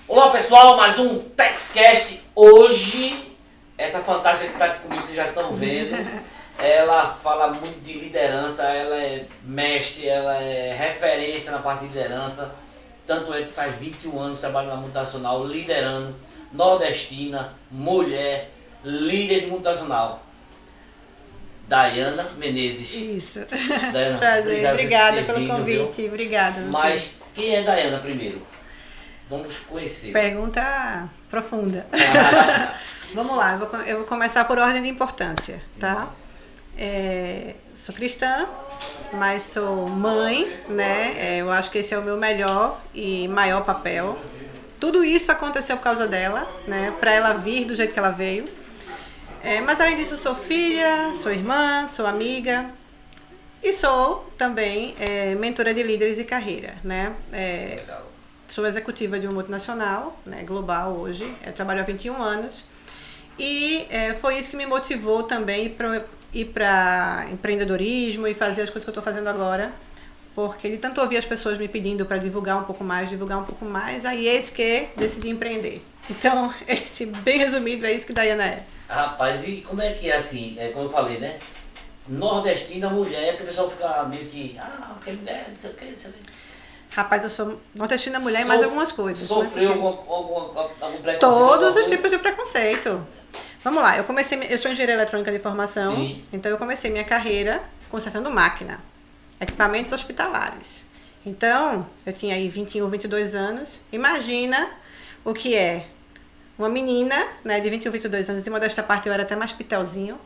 Olá pessoal, mais um TechCast. Hoje, essa fantástica que está aqui comigo, vocês já estão vendo, ela fala muito de liderança, ela é mestre, ela é referência na parte de liderança. Tanto é que faz 21 anos trabalha na multinacional, liderando, nordestina, mulher, líder de multinacional. Daiana Menezes. Isso. Daiana, prazer. Obrigada pelo vindo, convite. Viu? Obrigada. Mas quem é Daiana primeiro? Vamos conhecer. Pergunta profunda. Vamos lá, eu vou começar por ordem de importância, tá? Sou cristã, mas sou mãe, né? Eu acho que esse é o meu melhor e maior papel. Tudo isso aconteceu por causa dela, né? Para ela vir do jeito que ela veio. Mas além disso, sou filha, sou irmã, sou amiga e sou também mentora de líderes de carreira, né? Legal. Sou executiva de uma multinacional, né, global hoje, trabalho há 21 anos e foi isso que me motivou também ir para empreendedorismo e fazer as coisas que eu estou fazendo agora, porque de tanto ouvir as pessoas me pedindo para divulgar um pouco mais, aí eis que decidi empreender. Então, bem resumido, é isso que Daiana é. Rapaz, e como é que é assim, como eu falei, né? Nordestina, mulher, que o pessoal fica meio que, porque mulher, não sei o que. Rapaz, eu sou nordestina mulher e mais algumas coisas. Sofreu algum preconceito? Todos os tipos de preconceito. Vamos lá, eu sou engenheira eletrônica de formação, Sim. Então eu comecei minha carreira consertando máquina, equipamentos hospitalares. Então, eu tinha aí 21, 22 anos. Imagina o que é uma menina, né, de 21, 22 anos, em modéstia parte eu era até mais pitelzinho.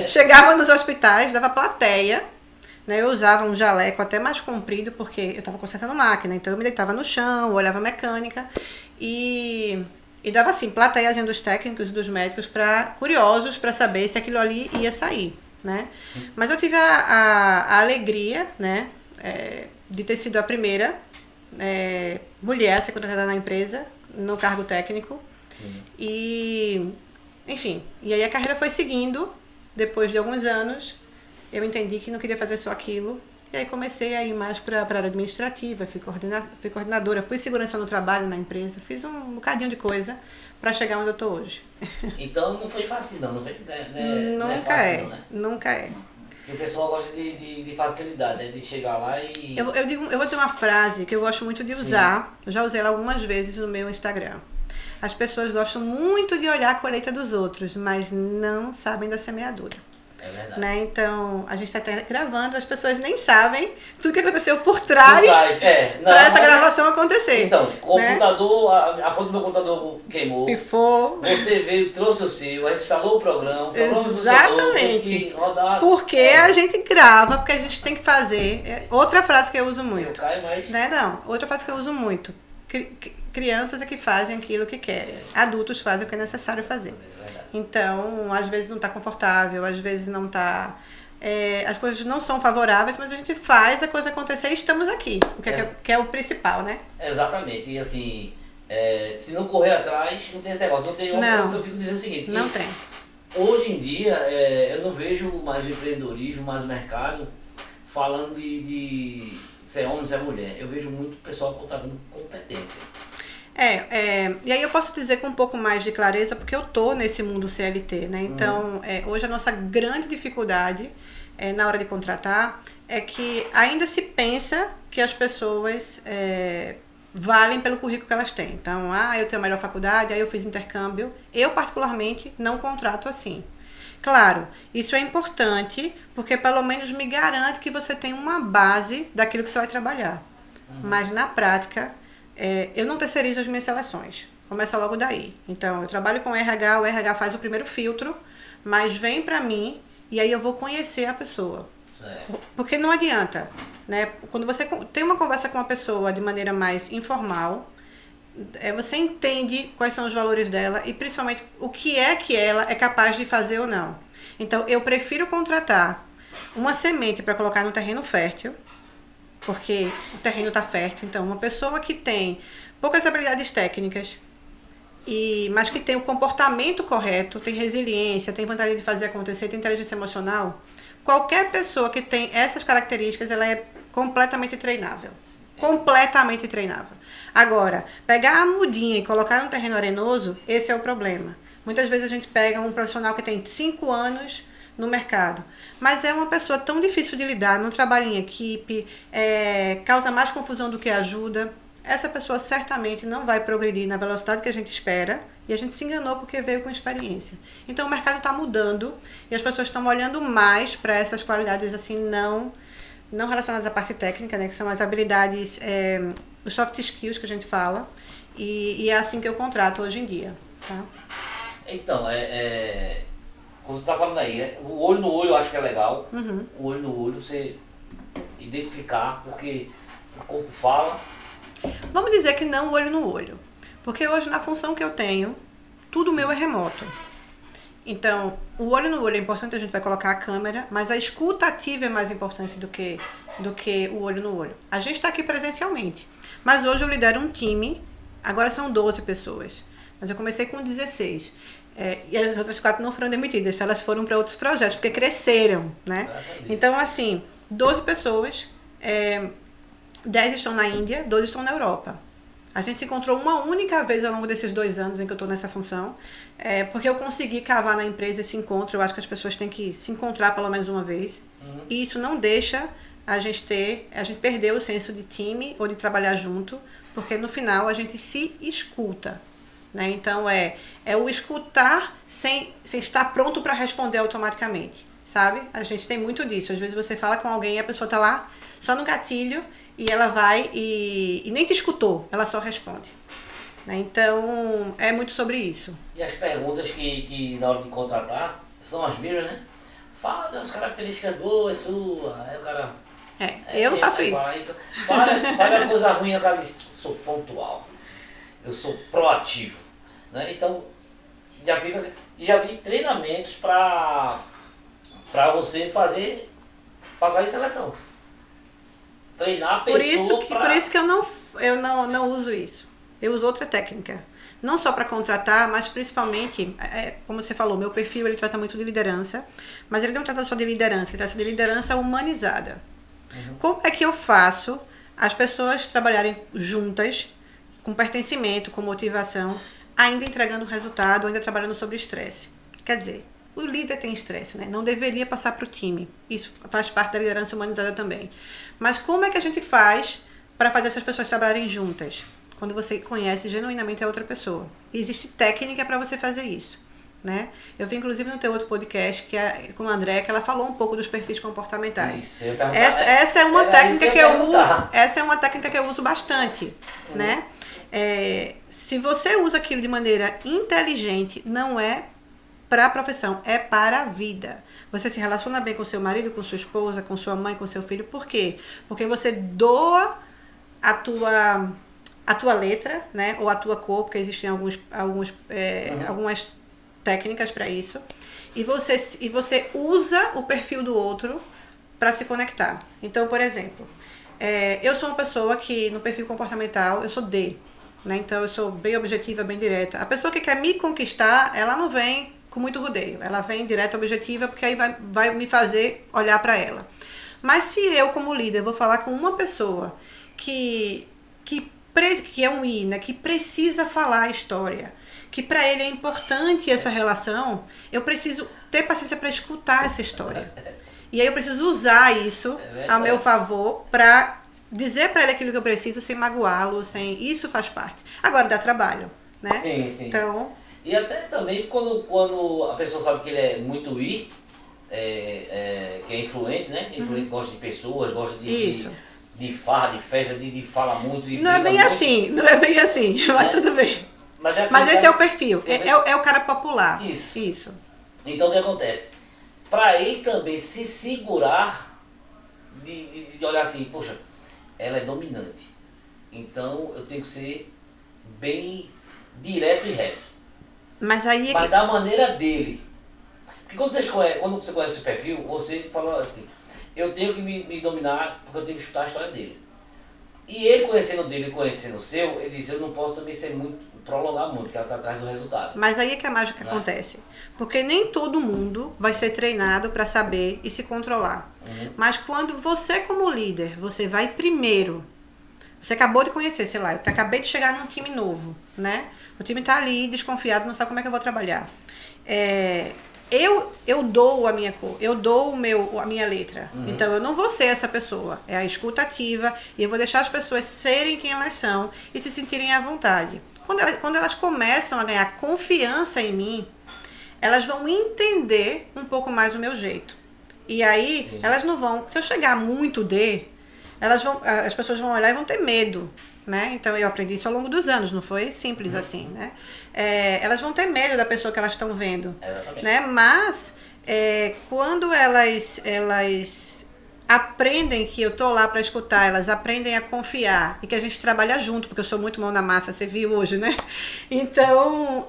Chegava nos hospitais, dava plateia, né, eu usava um jaleco até mais comprido, porque eu estava consertando máquina, então eu me deitava no chão, olhava a mecânica e dava assim, plateiazinha dos técnicos e dos médicos curiosos para saber se aquilo ali ia sair, né? Mas eu tive a alegria, né, de ter sido a primeira mulher a ser contratada na empresa, no cargo técnico. Sim. E, enfim, e aí a carreira foi seguindo. Depois de alguns anos, eu entendi que não queria fazer só aquilo. E aí comecei a ir mais para a área administrativa, fui coordenadora, fui segurança no trabalho na empresa, fiz um bocadinho de coisa para chegar onde eu estou hoje. Então não foi fácil não foi? Nunca é, né? Nunca é. Porque o pessoal gosta de facilidade, né? De chegar lá e... Eu vou dizer uma frase que eu gosto muito de usar, eu já usei ela algumas vezes no meu Instagram. As pessoas gostam muito de olhar a colheita dos outros, mas não sabem da semeadura. É verdade. Né? Então, a gente está até gravando, as pessoas nem sabem tudo que aconteceu por trás para essa gravação acontecer. Então, o computador, a fonte do meu computador queimou. Pifou. Você veio, trouxe o seu, a gente instalou o programa Exatamente. Tem que rodar. Porque a gente grava, porque a gente tem que fazer. Outra frase que eu uso muito. Outra frase que eu uso muito. Crianças é que fazem aquilo que querem. Adultos fazem o que é necessário fazer. Então, às vezes não está confortável, às vezes não está... as coisas não são favoráveis, mas a gente faz a coisa acontecer e estamos aqui. Que é o principal, né? Exatamente. E assim, se não correr atrás, não tem esse negócio. Eu fico dizendo o seguinte. Não tem. Hoje em dia, eu não vejo mais o empreendedorismo, mais o mercado, falando de ser homem, ser mulher. Eu vejo muito pessoal contratando competência. E aí eu posso dizer com um pouco mais de clareza, porque eu tô nesse mundo CLT, né? Então, hoje a nossa grande dificuldade na hora de contratar é que ainda se pensa que as pessoas valem pelo currículo que elas têm. Então, eu tenho a melhor faculdade, aí eu fiz intercâmbio. Eu, particularmente, não contrato assim. Claro, isso é importante, porque pelo menos me garante que você tem uma base daquilo que você vai trabalhar. Mas, na prática... eu não terceirizo as minhas seleções. Começa logo daí. Então, eu trabalho com o RH faz o primeiro filtro, mas vem pra mim e aí eu vou conhecer a pessoa. Porque não adianta, né? Quando você tem uma conversa com uma pessoa de maneira mais informal, você entende quais são os valores dela e principalmente o que ela é capaz de fazer ou não. Então, eu prefiro contratar uma semente para colocar no terreno fértil, porque o terreno está fértil. Então, uma pessoa que tem poucas habilidades técnicas, mas que tem o comportamento correto, tem resiliência, tem vontade de fazer acontecer, tem inteligência emocional, qualquer pessoa que tem essas características, ela é completamente treinável. Completamente treinável. Agora, pegar a mudinha e colocar no terreno arenoso, esse é o problema. Muitas vezes a gente pega um profissional que tem 5 anos no mercado, mas é uma pessoa tão difícil de lidar, não trabalha em equipe, causa mais confusão do que ajuda. Essa pessoa certamente não vai progredir na velocidade que a gente espera, e a gente se enganou porque veio com experiência. Então o mercado está mudando e as pessoas estão olhando mais para essas qualidades assim, não relacionadas à parte técnica, né, que são as habilidades, os soft skills que a gente fala, e é assim que eu contrato hoje em dia. Tá? Então, como você está falando aí, o olho no olho eu acho que é legal. O olho no olho, você identificar, porque o corpo fala. Vamos dizer que não o olho no olho, porque hoje na função que eu tenho, tudo meu é remoto. Então, o olho no olho é importante, a gente vai colocar a câmera, mas a escuta ativa é mais importante do que o olho no olho. A gente está aqui presencialmente, mas hoje eu lidero um time, agora são 12 pessoas, mas eu comecei com 16. E as outras 4 não foram demitidas, elas foram para outros projetos, porque cresceram, né? Então, assim, 12 pessoas, 10 estão na Índia, 12 estão na Europa. A gente se encontrou uma única vez ao longo desses 2 anos em que eu estou nessa função, porque eu consegui cavar na empresa esse encontro. Eu acho que as pessoas têm que se encontrar pelo menos uma vez. E isso não deixa a gente perder o senso de time ou de trabalhar junto, porque no final a gente se escuta. Né? Então é o escutar sem estar pronto para responder automaticamente, sabe? A gente tem muito disso. Às vezes você fala com alguém e a pessoa está lá só no gatilho e ela vai e nem te escutou, ela só responde. Né? Então é muito sobre isso. E as perguntas que na hora de contratar são as mesmas, né? Fala as características boas suas, aí o cara... eu não faço isso. Fala coisa ruim, o cara diz, sou pontual. Eu sou proativo, né? Então, já vi treinamentos para você passar em seleção. Treinar a pessoa Por isso que eu não uso isso. Eu uso outra técnica. Não só para contratar, mas principalmente, como você falou, meu perfil ele trata muito de liderança, mas ele não trata só de liderança, ele trata de liderança humanizada. Como é que eu faço as pessoas trabalharem juntas, com pertencimento, com motivação, ainda entregando resultado, ainda trabalhando sobre estresse? Quer dizer, o líder tem estresse, né? Não deveria passar para o time. Isso faz parte da liderança humanizada também. Mas como é que a gente faz para fazer essas pessoas trabalharem juntas? Quando você conhece genuinamente a outra pessoa. E existe técnica para você fazer isso. Né? Eu vi inclusive no teu outro podcast que é com a André, que ela falou um pouco dos perfis comportamentais. Essa é uma técnica que eu uso bastante, né? Se você usa aquilo de maneira inteligente, não é para a profissão, é para a vida. Você se relaciona bem com seu marido, com sua esposa, com sua mãe, com seu filho. Por quê? Porque você doa a tua letra, né? Ou a tua cor, porque existem algumas técnicas para isso, e você usa o perfil do outro para se conectar. Então, por exemplo, eu sou uma pessoa que no perfil comportamental eu sou D, né? Então eu sou bem objetiva, bem direta. A pessoa que quer me conquistar, ela não vem com muito rodeio, ela vem direta, objetiva, porque aí vai me fazer olhar para ela. Mas se eu, como líder, vou falar com uma pessoa que é um I, né? Que precisa falar a história, que para ele é importante essa relação, eu preciso ter paciência para escutar essa história. E aí eu preciso usar isso a meu favor para dizer para ele aquilo que eu preciso sem magoá-lo, isso faz parte. Agora dá trabalho, né? Sim. Então, e até também quando a pessoa sabe que ele é muito I, que é influente, né? Influente, gosta de pessoas, gosta de farra, de festa, de fala muito. Não é bem assim, mas tudo bem. Mas esse é o perfil, é o cara popular. Isso. Então o que acontece? Para ele também se segurar, de olhar assim, poxa, ela é dominante. Então eu tenho que ser bem direto e reto. Mas da maneira dele. Porque quando você conhece esse perfil, você fala assim, eu tenho que me dominar porque eu tenho que chutar a história dele. E ele conhecendo o dele e conhecendo o seu, ele diz, eu não posso também prolongar muito, porque ela está atrás do resultado. Mas aí é que a mágica acontece. Porque nem todo mundo vai ser treinado para saber e se controlar. Mas quando você, como líder, você vai primeiro Você acabou de conhecer, sei lá, eu acabei de chegar num time novo, né? O time tá ali, desconfiado, não sabe como é que eu vou trabalhar. Eu dou a minha cor, eu dou a minha letra. Então, eu não vou ser essa pessoa. É a escuta ativa e eu vou deixar as pessoas serem quem elas são e se sentirem à vontade. Quando elas começam a ganhar confiança em mim, elas vão entender um pouco mais o meu jeito. E aí, elas não vão... Se eu chegar muito as pessoas vão olhar e vão ter medo, né? Então, eu aprendi isso ao longo dos anos, não foi simples assim, né? Elas vão ter medo da pessoa que elas estão vendo, né? Mas, quando elas aprendem que eu tô lá para escutar, elas aprendem a confiar e que a gente trabalha junto, porque eu sou muito mão na massa, você viu hoje, né? Então,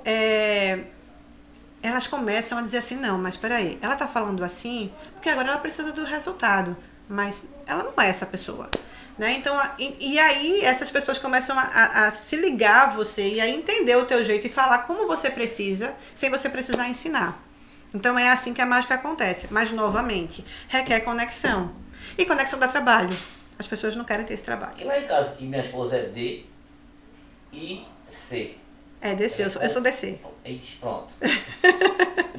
elas começam a dizer assim, não, mas peraí, ela tá falando assim porque agora ela precisa do resultado, mas ela não é essa pessoa, né? Então, e aí essas pessoas começam a se ligar a você e a entender o teu jeito e falar como você precisa, sem você precisar ensinar. Então é assim que a mágica acontece, mas novamente, requer conexão. E conexão dá trabalho. As pessoas não querem ter esse trabalho. E lá em casa, que minha esposa é D e C. É DC, eu sou DC. Ixi, pronto.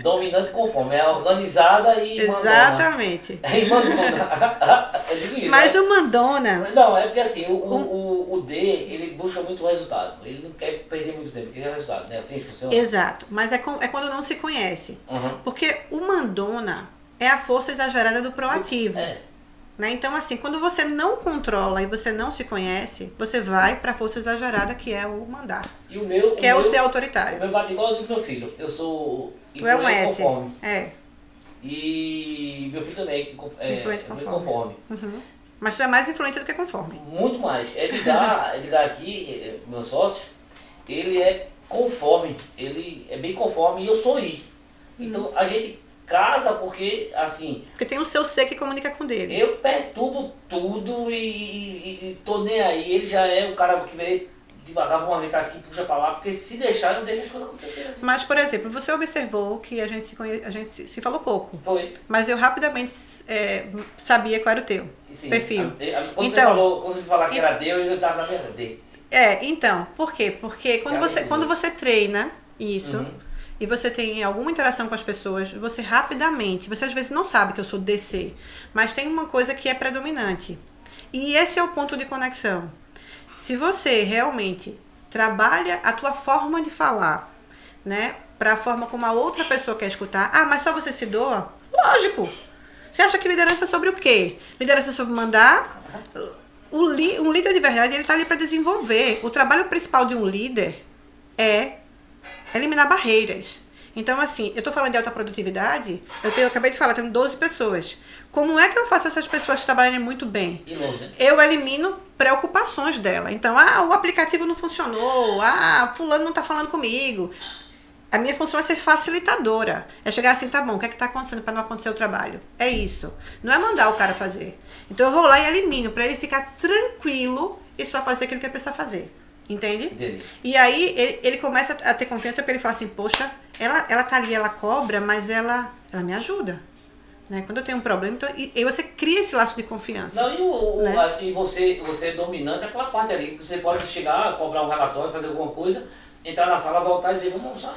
Dominante conforme, é organizada e exatamente. Mandona. E mandona. Isso, mas o mandona... Não, é porque assim, o D, ele busca muito resultado. Ele não quer perder muito tempo, ele quer resultado, né? Assim funciona. Exato, mas é quando não se conhece. Porque o mandona é a força exagerada do proativo. Né? Então, assim, quando você não controla e você não se conhece, você vai para a força exagerada, que é o mandar. E o meu, que é o ser autoritário. O meu bate igualzinho do meu filho. Eu sou influente conforme. E meu filho também é influente conforme. Mas tu é mais influente do que conforme. Muito mais. Edgar aqui, meu sócio, ele é conforme. Ele é bem conforme e eu sou I. Então, a gente casa porque, assim... Porque tem o seu ser que comunica com dele. Eu perturbo tudo e tô nem aí. Ele já é o cara que vem devagar, vamos ajeitar aqui, puxa pra lá. Porque se deixar, eu deixo as coisas acontecerem assim. Mas, por exemplo, você observou que a gente se falou pouco. Foi. Mas eu rapidamente sabia qual era o teu perfil. Quando você falar que era D, eu tava na minha D. Então, por quê? Porque quando você treina isso... e você tem alguma interação com as pessoas, você rapidamente, você às vezes não sabe que eu sou DC, mas tem uma coisa que é predominante. E esse é o ponto de conexão. Se você realmente trabalha a tua forma de falar, né, para a forma como a outra pessoa quer escutar, mas só você se doa? Lógico! Você acha que liderança é sobre o quê? Liderança é sobre mandar? Um líder de verdade, ele está ali para desenvolver. O trabalho principal de um líder é eliminar barreiras. Então, assim, eu estou falando de alta produtividade, eu acabei de falar, tenho 12 pessoas. Como é que eu faço essas pessoas trabalharem muito bem? E longe, né? Eu elimino preocupações dela. Então, o aplicativo não funcionou, fulano não está falando comigo. A minha função é ser facilitadora. É chegar assim, tá bom, o que é que está acontecendo para não acontecer o trabalho? É isso. Não é mandar o cara fazer. Então, eu vou lá e elimino, para ele ficar tranquilo e só fazer aquilo que ele precisa fazer. Entende? Entendi. E aí ele começa a ter confiança porque ele fala assim, poxa, ela tá ali, ela cobra, mas ela me ajuda. Né? Quando eu tenho um problema, então, e você cria esse laço de confiança. Não, né? E você é dominante aquela parte ali, que você pode chegar, cobrar um relatório, fazer alguma coisa, entrar na sala, voltar e dizer, vamos almoçar.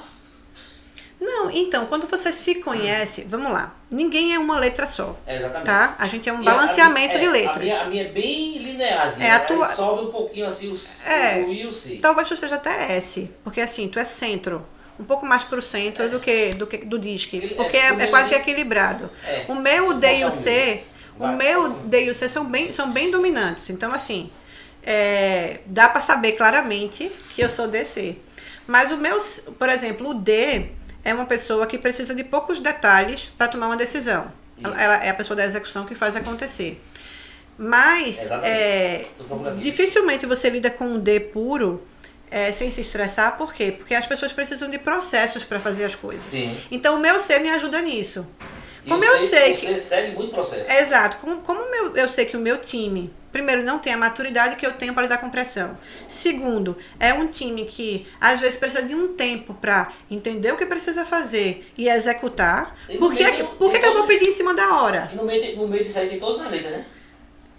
Não, então, quando você se conhece, vamos lá, ninguém é uma letra só. Exatamente. Tá? A gente é um balanceamento de letras. A minha é bem linearzinha, aí sobe um pouquinho assim o I e o C. Talvez tu seja até S, porque assim, tu é centro. Um pouco mais pro centro do que do disque, porque é quase que equilibrado. O meu D e o C, são bem dominantes. Então, assim, dá para saber claramente que eu sou DC. Mas o meu, por exemplo, o D é uma pessoa que precisa de poucos detalhes para tomar uma decisão. Ela é a pessoa da execução que faz acontecer. Mas, dificilmente você lida com um D puro sem se estressar. Por quê? Porque as pessoas precisam de processos para fazer as coisas. Sim. Então, o meu C me ajuda nisso. Você segue muito processo. Exato. Como eu sei que o meu time, primeiro, não tem a maturidade que eu tenho para lidar com pressão. Segundo, é um time que às vezes precisa de um tempo para entender o que precisa fazer e executar. Por que eu vou pedir em cima da hora? E no meio disso aí tem todas as letras, né?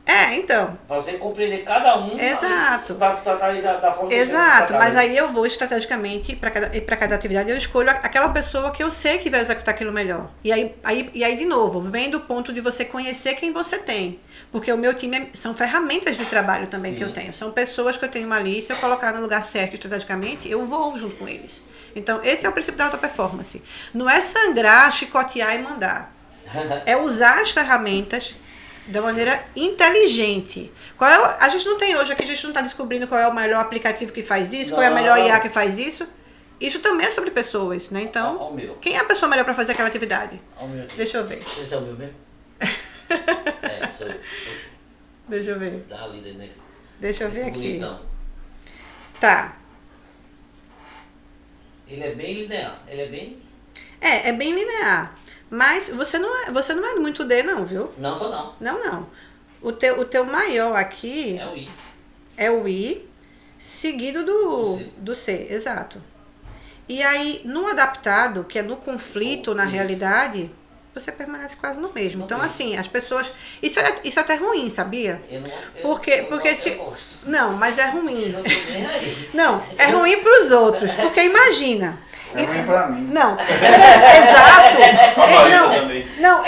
Então. Para você compreender cada um. Exato. Para tratar da forma que Exato, mas aí eu vou estrategicamente, para cada atividade, eu escolho aquela pessoa que eu sei que vai executar aquilo melhor. E aí, de novo, vem do ponto de você conhecer quem você tem. Porque o meu time são ferramentas de trabalho também que eu tenho. São pessoas que eu tenho ali, se eu colocar no lugar certo estrategicamente, eu vou junto com eles. Então, esse é o princípio da alta performance. Não é sangrar, chicotear e mandar. É usar as ferramentas da maneira inteligente. A gente não tem hoje aqui, a gente não está descobrindo qual é o melhor aplicativo que faz isso, qual é a melhor IA que faz isso. Isso também é sobre pessoas, né? Então, quem é a pessoa melhor para fazer aquela atividade? Deixa eu ver. Esse é o meu mesmo? Sou eu. Deixa eu ver. Dá a lida nesse. Deixa eu ver aqui. Bonitão. Tá. Ele é bem linear. É bem linear. Mas você não é muito D, não, viu? Não sou não. Não. O teu maior aqui É o I. É o I, seguido do C, exato. E aí, no adaptado, que é no conflito, na realidade, você permanece quase no mesmo. Então, assim, as pessoas... Isso é até ruim, sabia? Não, mas é ruim. Não, é ruim para os outros. Porque imagina... É ruim pra mim. Não,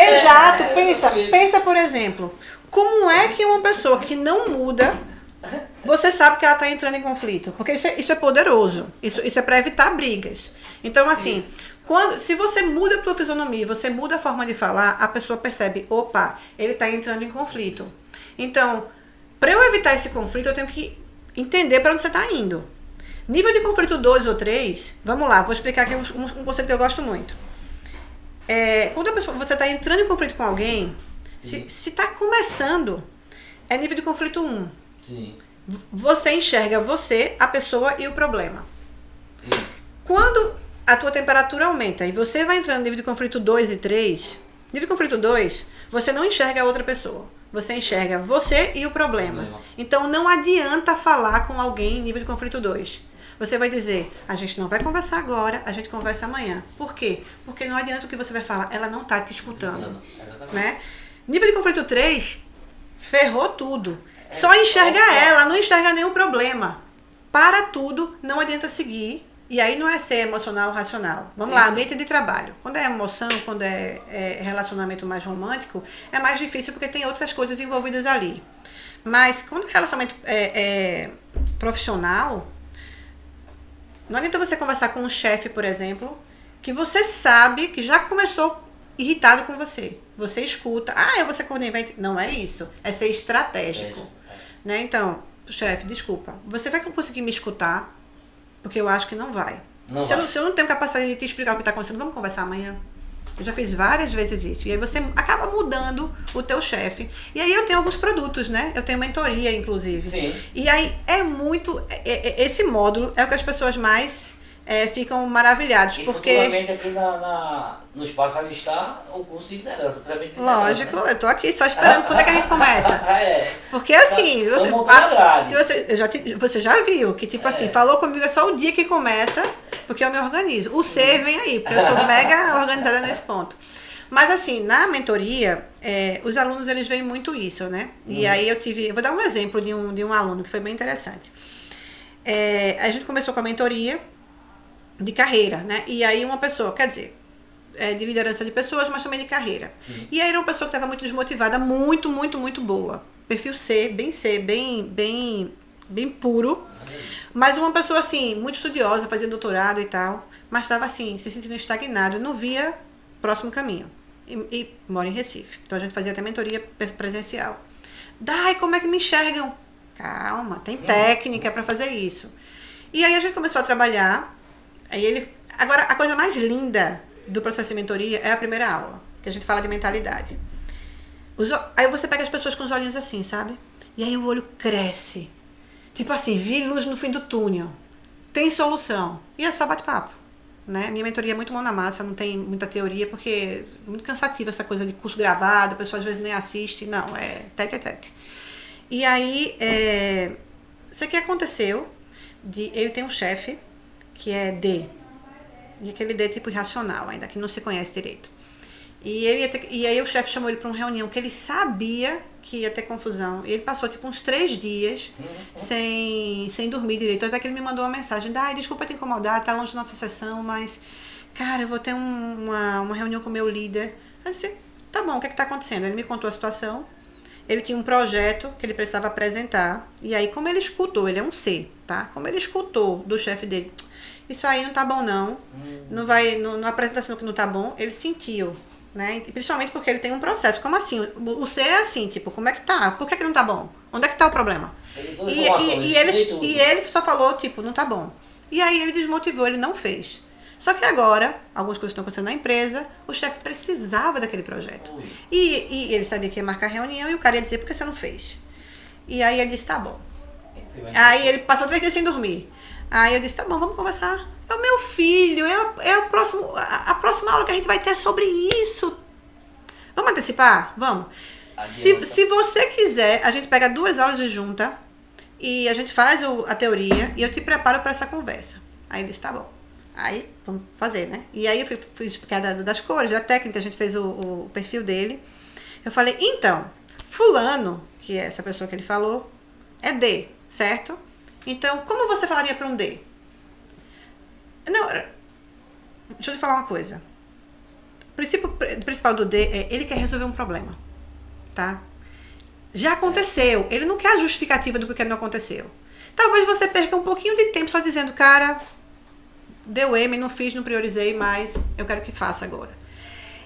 exato. Exato. Pensa, por exemplo, como é que uma pessoa que não muda, você sabe que ela está entrando em conflito? Porque isso é poderoso. Isso é para evitar brigas. Então, assim, se você muda a tua fisionomia, você muda a forma de falar, a pessoa percebe, opa, ele está entrando em conflito. Então, para eu evitar esse conflito, eu tenho que entender para onde você está indo. Nível de conflito 2 ou 3, vamos lá, vou explicar aqui um conceito que eu gosto muito. Quando você está entrando em conflito com alguém, se está começando, é nível de conflito 1. Sim. Você enxerga você, a pessoa e o problema. Sim. Quando a tua temperatura aumenta e você vai entrando no nível de conflito 2 e 3, nível de conflito 2, você não enxerga a outra pessoa. Você enxerga você e o problema. Então não adianta falar com alguém em nível de conflito 2. Você vai dizer, a gente não vai conversar agora, a gente conversa amanhã. Por quê? Porque não adianta o que você vai falar, ela não está te escutando. Né? Nível de conflito 3, ferrou tudo. Só enxerga ela, não enxerga nenhum problema. Para tudo, não adianta seguir. E aí não é ser emocional ou racional. Vamos lá, ambiente de trabalho. Quando é emoção, quando é relacionamento mais romântico, é mais difícil porque tem outras coisas envolvidas ali. Mas quando é relacionamento profissional, não adianta você conversar com um chefe, por exemplo, que você sabe que já começou irritado com você. Você escuta, eu vou ser conivente. Não é isso. É ser estratégico. Né? Então, chefe, desculpa. Você vai conseguir me escutar? Porque eu acho que não vai. Se eu não tenho capacidade de te explicar o que está acontecendo, vamos conversar amanhã. Eu já fiz várias vezes isso. E aí você acaba mudando o teu chefe. E aí eu tenho alguns produtos, né? Eu tenho mentoria, inclusive. Sim. E aí é muito... esse módulo é o que as pessoas mais ficam maravilhados. E porque futuramente aqui no Espaço Ali está o curso de liderança. Lógico, né? Eu tô aqui só esperando quando é que a gente começa. Porque assim, você já viu que tipo assim, falou comigo é só o dia que começa, porque eu me organizo. O C vem aí, porque eu sou mega organizada nesse ponto. Mas assim, na mentoria, os alunos eles veem muito isso, né? E aí eu vou dar um exemplo de um aluno que foi bem interessante. A gente começou com a mentoria de carreira, né? E aí uma pessoa, quer dizer, de liderança de pessoas, mas também de carreira. Sim. E aí era uma pessoa que estava muito desmotivada, muito, muito, muito boa. Perfil C, bem puro. Mas uma pessoa, assim, muito estudiosa, fazia doutorado e tal, mas estava, assim, se sentindo estagnado, não via próximo caminho. E mora em Recife. Então a gente fazia até mentoria presencial. Dai, como é que me enxergam? Calma, tem técnica para fazer isso. E aí a gente começou a trabalhar. Agora, a coisa mais linda do processo de mentoria é a primeira aula, que a gente fala de mentalidade. Aí você pega as pessoas com os olhinhos assim, sabe? E aí o olho cresce. Tipo assim, vi luz no fim do túnel. Tem solução. E é só bate-papo. Né? Minha mentoria é muito mão na massa, não tem muita teoria, porque é muito cansativa essa coisa de curso gravado, a pessoa às vezes nem assiste. Não, é tete a tete. E aí, isso aqui aconteceu. Ele tem um chefe que é D. E aquele D tipo irracional ainda, que não se conhece direito. E aí o chefe chamou ele para uma reunião que ele sabia que ia ter confusão. E ele passou tipo uns 3 dias sem dormir direito. Até que ele me mandou uma mensagem: Dai, desculpa te incomodar, tá longe da nossa sessão, mas, cara, eu vou ter uma reunião com o meu líder. Eu disse: tá bom, o que é que tá acontecendo? Ele me contou a situação. Ele tinha um projeto que ele precisava apresentar. E aí, como ele escutou, ele é um C, tá? Como ele escutou do chefe dele: isso aí não tá bom não. Não vai, na apresentação que não tá bom, ele sentiu. Né? Principalmente porque ele tem um processo. Como assim? O C é assim, tipo, como é que tá? Por que não tá bom? Onde é que tá o problema? E ele só falou, tipo, não tá bom. E aí ele desmotivou, ele não fez. Só que agora, algumas coisas estão acontecendo na empresa, o chefe precisava daquele projeto. E ele sabia que ia marcar reunião e o cara ia dizer: por que você não fez? E aí ele disse: tá bom. Aí ele passou 3 dias sem dormir. Aí eu disse: tá bom, vamos conversar. É o meu filho, a próxima aula que a gente vai ter é sobre isso. Vamos antecipar? Vamos. Se você quiser, a gente pega 2 aulas de junta e a gente faz a teoria e eu te preparo para essa conversa. Aí ele disse: tá bom. Aí, vamos fazer, né? E aí eu fui explicar das cores, da técnica, a gente fez o perfil dele. Eu falei: então, fulano, que é essa pessoa que ele falou, é D, certo? Então, como você falaria para um D? Não, deixa eu te falar uma coisa. O princípio principal do D é: ele quer resolver um problema, tá? Já aconteceu. Ele não quer a justificativa do porquê não aconteceu. Talvez você perca um pouquinho de tempo só dizendo: cara, deu M, não fiz, não priorizei, mas eu quero que faça agora.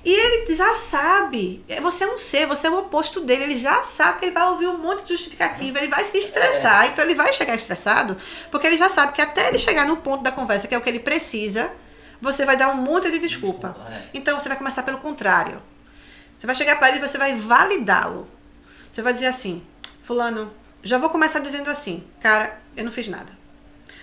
E ele já sabe. Você é um C, você é o oposto dele. Ele já sabe que ele vai ouvir um monte de justificativa, ele vai se estressar. Então ele vai chegar estressado, porque ele já sabe que até ele chegar no ponto da conversa, que é o que ele precisa, você vai dar um monte de desculpa. Então você vai começar pelo contrário. Você vai chegar para ele e você vai validá-lo. Você vai dizer assim: fulano, já vou começar dizendo assim: cara, eu não fiz nada.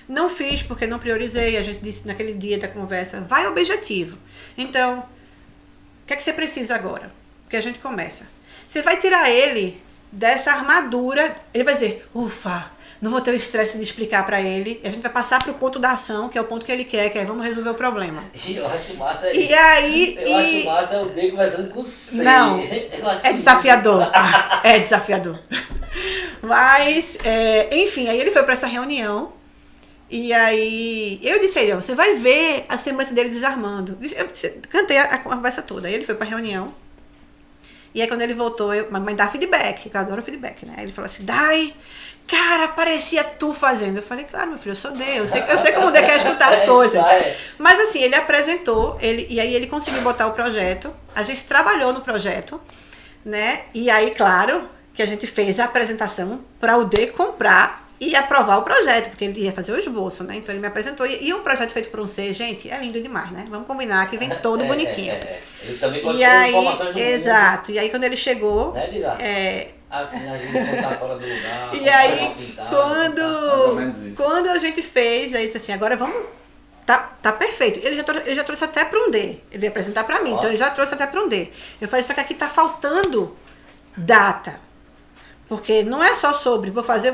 Não fiz porque não priorizei. A gente disse naquele dia da conversa: vai ao objetivo. Então, o que é que você precisa agora? Porque a gente começa. Você vai tirar ele dessa armadura. Ele vai dizer: ufa, não vou ter o estresse de explicar pra ele. E a gente vai passar pro ponto da ação, que é o ponto que ele quer, que é: vamos resolver o problema. E eu acho massa isso. E aí... Eu acho massa é o D conversando com o C. Não, é desafiador. É desafiador. Mas, enfim, aí ele foi pra essa reunião. E aí, eu disse a ele: você vai ver a semblante dele desarmando. Eu cantei a conversa toda. Aí ele foi pra reunião. E aí quando ele voltou, mas dá feedback, que eu adoro feedback, né? Ele falou assim: Dai, cara, parecia tu fazendo. Eu falei: claro, meu filho, eu sou Deus. Eu sei como Deus quer escutar as coisas. Mas assim, ele apresentou, e aí ele conseguiu botar o projeto. A gente trabalhou no projeto, né? E aí, claro, que a gente fez a apresentação para o D comprar e aprovar o projeto, porque ele ia fazer o esboço, né? Então ele me apresentou. E um projeto feito por um C, gente, é lindo demais, né? Vamos combinar que vem todo bonitinho. Ele também pode e aí, informações do exato. mundo. E aí quando ele chegou... Né, assim, a gente não tá fora do lugar. E aí, quando a gente fez, aí disse assim: agora vamos... Tá perfeito. Ele já trouxe até para um D. Ele ia apresentar para mim, então ele já trouxe até para um D. Eu falei: só que aqui tá faltando data. Porque não é só sobre vou fazer.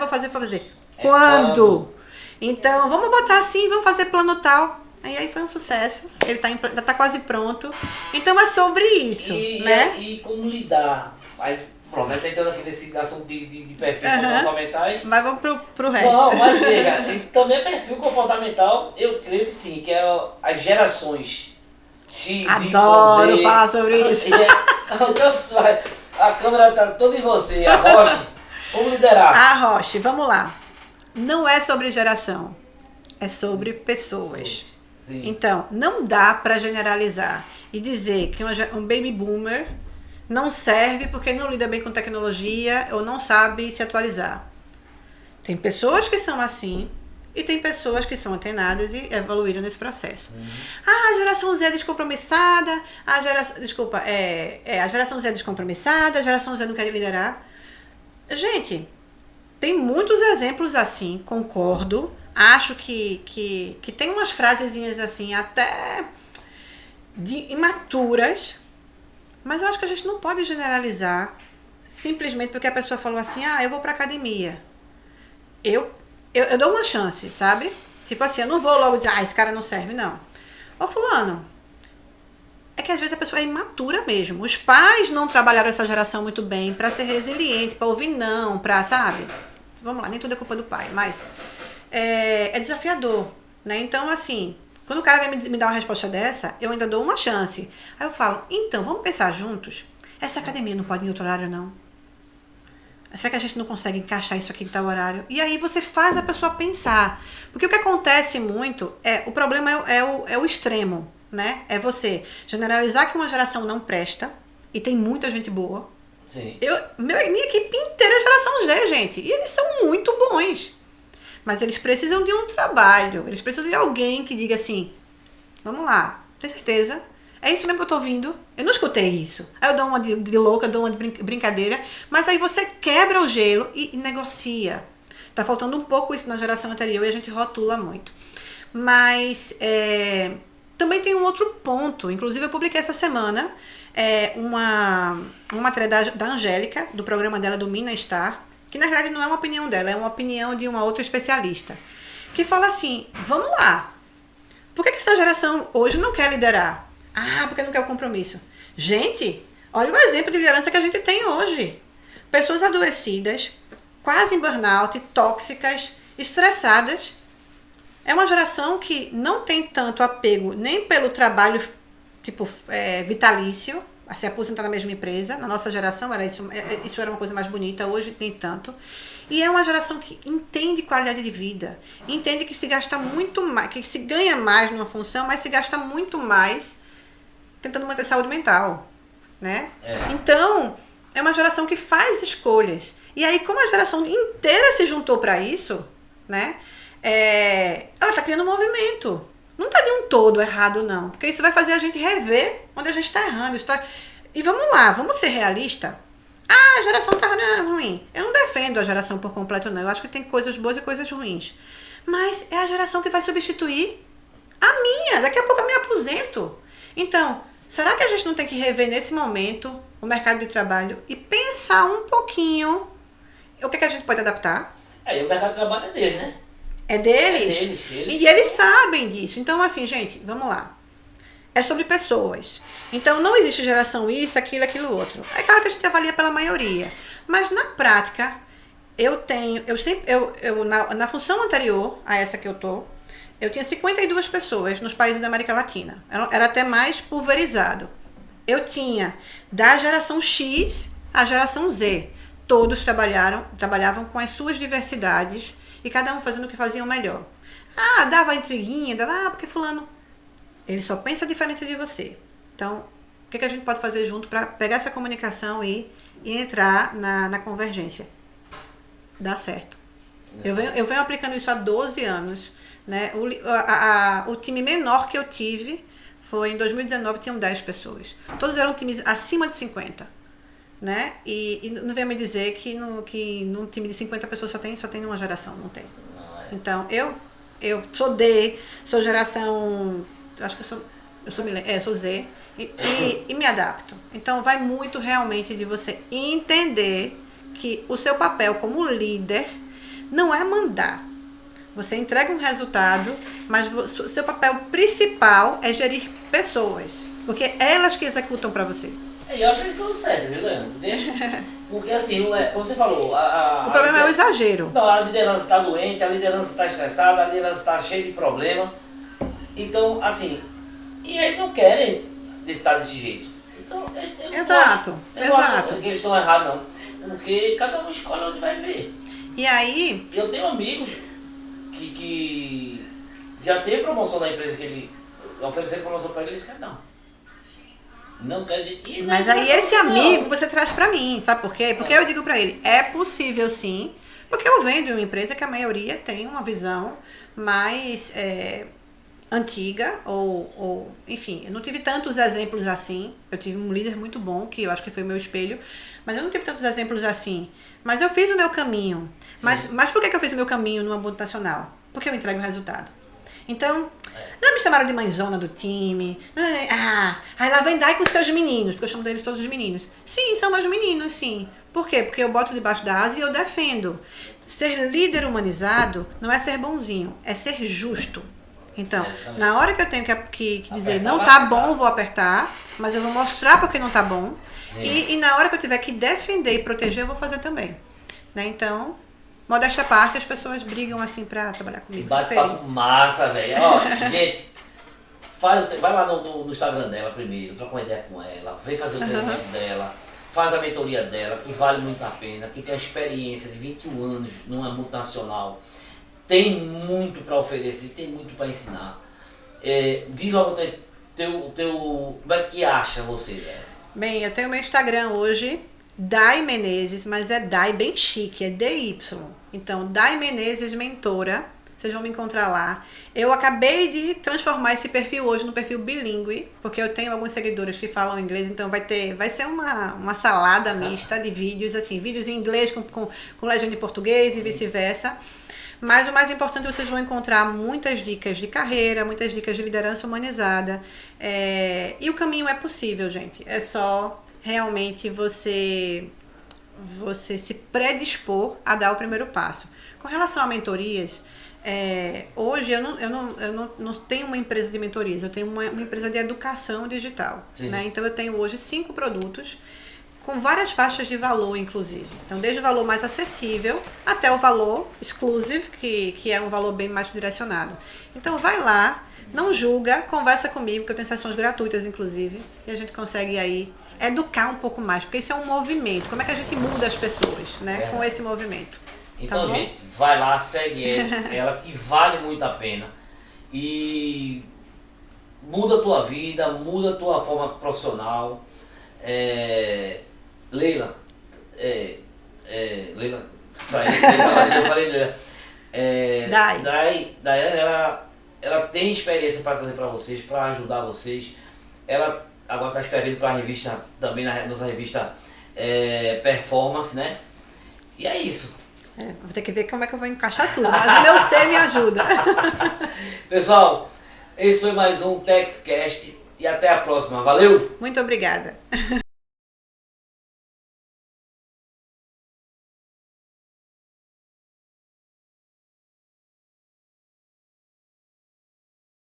Quando? Então, vamos botar assim, vamos fazer plano tal. Aí foi um sucesso. Ele já tá quase pronto. Então é sobre isso, né? E como lidar. Aí, pronto, a gente entrando aqui nesse assunto de perfil comportamentais. Mas vamos pro resto. Não, mas veja, e também perfil comportamental, eu creio que sim, que é as gerações X, Adoro Y, Z. falar sobre isso. A câmera tá toda em você, a Roche. Vamos liderar. A Roche, vamos lá. Não é sobre geração, é sobre pessoas. Sim. Então, não dá para generalizar e dizer que um baby boomer não serve porque não lida bem com tecnologia ou não sabe se atualizar. Tem pessoas que são assim e tem pessoas que são antenadas e evoluíram nesse processo. A geração Z é descompromissada, a geração Z é descompromissada, a geração Z não quer liderar. Gente, tem muitos exemplos assim, concordo. Acho que tem umas frasezinhas assim, até imaturas, mas eu acho que a gente não pode generalizar simplesmente porque a pessoa falou assim: eu vou pra academia. Eu dou uma chance, sabe? Tipo assim, eu não vou logo dizer: esse cara não serve, não. Ô fulano, é que às vezes a pessoa é imatura mesmo. Os pais não trabalharam essa geração muito bem para ser resiliente, para ouvir não, para, sabe? Vamos lá, nem tudo é culpa do pai, mas é desafiador, né? Então, assim, quando o cara vem me dar uma resposta dessa, eu ainda dou uma chance. Aí eu falo, então, vamos pensar juntos? Essa academia não pode ir em outro horário, não? Será que a gente não consegue encaixar isso aqui em tal horário? E aí você faz a pessoa pensar. Porque o que acontece muito, o problema é o extremo, né? É você generalizar que uma geração não presta, e tem muita gente boa. Sim. Minha equipe inteira é geração Z, gente. E eles são muito bons. Mas eles precisam de um trabalho. Eles precisam de alguém que diga assim, vamos lá, tem certeza? É isso mesmo que eu tô ouvindo? Eu não escutei isso. Aí eu dou uma de louca, dou uma de brincadeira, mas aí você quebra o gelo e negocia. Tá faltando um pouco isso na geração anterior e a gente rotula muito. Mas também tem um outro ponto. Inclusive eu publiquei essa semana uma matéria da Angélica, do programa dela do Mina Star, que na verdade não é uma opinião dela, é uma opinião de uma outra especialista, que fala assim, vamos lá, por que essa geração hoje não quer liderar? Ah, porque não quer o compromisso. Gente, olha o exemplo de liderança que a gente tem hoje. Pessoas adoecidas, quase em burnout, tóxicas, estressadas. É uma geração que não tem tanto apego nem pelo trabalho tipo vitalício, a se aposentar na mesma empresa. Na nossa geração isso era uma coisa mais bonita, hoje nem tanto. E é uma geração que entende qualidade de vida, entende que se gasta muito mais, que se ganha mais numa função, mas se gasta muito mais tentando manter saúde mental, né? Então, é uma geração que faz escolhas. E aí, como a geração inteira se juntou para isso, né? Ela tá criando um movimento. Não tá de um todo errado, não. Porque isso vai fazer a gente rever onde a gente tá errando. E vamos lá, vamos ser realistas. Ah, a geração tá ruim. Eu não defendo a geração por completo, não. Eu acho que tem coisas boas e coisas ruins. Mas é a geração que vai substituir a minha. Daqui a pouco eu me aposento. Então, será que a gente não tem que rever nesse momento o mercado de trabalho e pensar um pouquinho o que a gente pode adaptar? E o mercado de trabalho é deles, né? É deles? É deles. E eles sabem disso. Então, assim, gente, vamos lá. É sobre pessoas. Então, não existe geração isso, aquilo, outro. É claro que a gente avalia pela maioria. Mas, na prática, na função anterior a essa que eu tô, eu tinha 52 pessoas nos países da América Latina. Era até mais pulverizado. Eu tinha da geração X à geração Z. Todos trabalhavam com as suas diversidades e cada um fazendo o que fazia melhor. Ah, dava intriguinha, porque fulano... Ele só pensa diferente de você. Então, o que a gente pode fazer junto para pegar essa comunicação e entrar na convergência? Dá certo. Eu venho aplicando isso há 12 anos. Né? O time menor que eu tive foi em 2019, tinham 10 pessoas. Todos eram times acima de 50. Né? E não venha me dizer que num time de 50 pessoas só tem uma geração. Não tem. Então, eu sou geração... Acho que sou Z e me adapto. Então vai muito realmente de você entender que o seu papel como líder não é mandar. Você entrega um resultado, mas o seu papel principal é gerir pessoas. Porque é elas que executam para você. Eu acho que eles estão certos, viu, Leandro? Porque assim, como você falou... O problema é o exagero. Não, a liderança está doente, a liderança está estressada, a liderança está cheia de problema. Então, assim, e eles não querem estar desse jeito. Então, eles Exato. Não acham que eles estão errados, não. Porque cada um escolhe onde vai ver. E aí... Eu tenho amigos que já teve promoção na empresa que ele ofereceu promoção para ele, eles querem não. Não quer. Mas aí esse amigo você traz pra mim, sabe por quê? Porque eu digo pra ele, é possível sim, porque eu venho de uma empresa que a maioria tem uma visão mais antiga, ou enfim, eu não tive tantos exemplos assim. Eu tive um líder muito bom, que eu acho que foi meu espelho, mas eu não tive tantos exemplos assim. Mas eu fiz o meu caminho. Mas por que eu fiz o meu caminho numa multinacional? Porque eu entrego o resultado. Então, já me chamaram de mãezona do time. Aí lá vem Dai com seus meninos, porque eu chamo deles todos os meninos. Sim, são meus meninos, sim. Por quê? Porque eu boto debaixo da asa e eu defendo. Ser líder humanizado não é ser bonzinho, é ser justo. Então, Exatamente. na hora que eu tenho que dizer Apertar, não vai tá apertar. bom, vou apertar, mas eu vou mostrar porque não tá bom. Sim. E na hora que eu tiver que defender e proteger, eu vou fazer também. Né? Então, modéstia à parte, as pessoas brigam assim pra trabalhar Que comigo. Fico bate-papo feliz. massa, velho. Ó, gente, vai lá no Instagram dela primeiro, troca uma ideia com ela, vem fazer o treinamento dela, faz a mentoria dela, que vale muito a pena, que tem a experiência de 21 anos numa multinacional, tem muito para oferecer, tem muito para ensinar. Diz logo como é que acha você, velho? Bem, eu tenho meu Instagram hoje, Dai Menezes, mas é Dai bem chique, é DY. Então, Dai Menezes Mentora, vocês vão me encontrar lá. Eu acabei de transformar esse perfil hoje no perfil bilíngue, porque eu tenho alguns seguidores que falam inglês, então vai ser uma salada mista de vídeos, assim, vídeos em inglês com legenda em português e vice-versa. Mas o mais importante, vocês vão encontrar muitas dicas de carreira, muitas dicas de liderança humanizada. E o caminho é possível, gente. É só realmente você se predispor a dar o primeiro passo. Com relação a mentorias, hoje eu não tenho uma empresa de mentorias, eu tenho uma empresa de educação digital. Né? Então eu tenho hoje 5 produtos com várias faixas de valor, inclusive. Então, desde o valor mais acessível até o valor exclusive, que é um valor bem mais direcionado. Então, vai lá, não julga, conversa comigo, que eu tenho sessões gratuitas, inclusive, e a gente consegue aí educar um pouco mais, porque isso é um movimento. Como é que a gente muda as pessoas, né, com esse movimento? Então, tá gente, vai lá, segue ela, que vale muito a pena. E muda a tua vida, muda a tua forma profissional. Leila, Leila, eu falei Leila. Dai, ela tem experiência para trazer para vocês, para ajudar vocês. Ela agora está escrevendo para a revista, também na nossa revista Performance, né? E é isso. Vou ter que ver como é que eu vou encaixar tudo, mas o meu ser me ajuda. Pessoal, esse foi mais um TechsCast e até a próxima. Valeu! Muito obrigada.